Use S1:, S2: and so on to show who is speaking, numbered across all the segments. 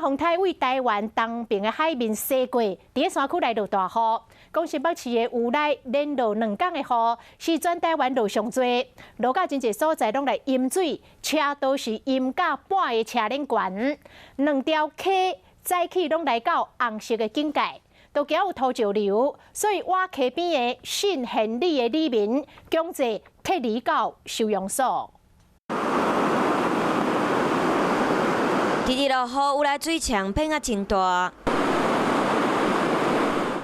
S1: 风台为台湾东边的海面驶过，伫山区来落大雨。讲新北市的有来连落2天的雨，是全台湾落上多，落到真侪所在拢来淹水，车都是淹到半个车轮悬，2条溪早起拢来到红色的警戒。 都惊有土石流，所以挖溪边的信贤里的里民强制撤离到收容所。
S2: 直直落雨，有来水墙变啊真大，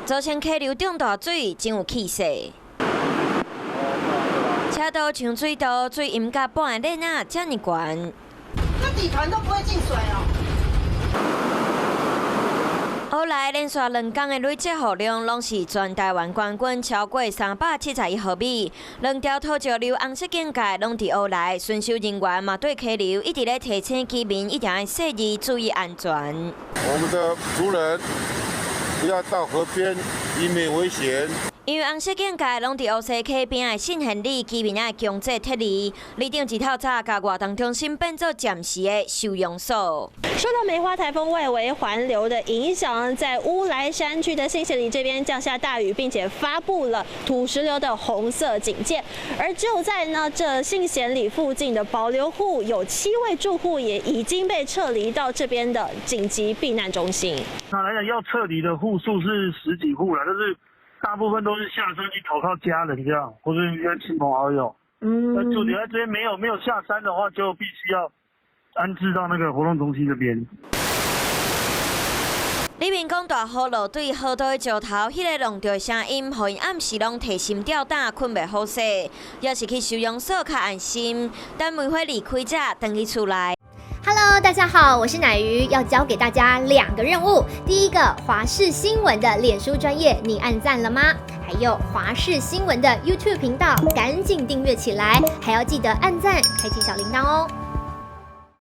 S2: 造成溪流涨大水，真有气势。车道像水道，水淹到半个链啊，这么悬。
S3: 这底盘都不会进水哦。
S2: 后来连续2天的累积雨量，拢是全台湾冠军超过371毫米。2条土石流红色警戒拢伫后来，巡守人员嘛对溪流一直咧提醒居民一定要细意注意安全。
S4: 我们的族人不要到河边，以免危险。
S2: 因为红色警戒拢伫乌西溪边的信贤里，居民也强制撤离。里长一透早，甲活动中心变做暂时的收容所。
S5: 受到梅花台风外围环流的影响，在乌来山区的信贤里这边降下大雨，并且发布了土石流的红色警戒。而就在这信贤里附近的保留户，有7位住户也已经被撤离到这边的紧急避难中心。
S6: 那来讲，要撤离的户数是10几户了，但是。 大部分都是下山去投靠家人这样，或者约亲朋好友。那就留在这边没有下山的话，就必须要安置到那个活动中心这边。
S2: 里面讲大雨落对河道的石头，迄个浪着声音，互因暗时拢提心吊胆，困袂好势。要是去收容所较安心，等每回离开者，回去厝内。
S7: Hello， 大家好，我是乃瑜，要教给大家2个任务。第一个，华视新闻的脸书专页，你按赞了吗？还有华视新闻的 YouTube 频道，赶紧订阅起来，还要记得按赞，开启小铃铛哦。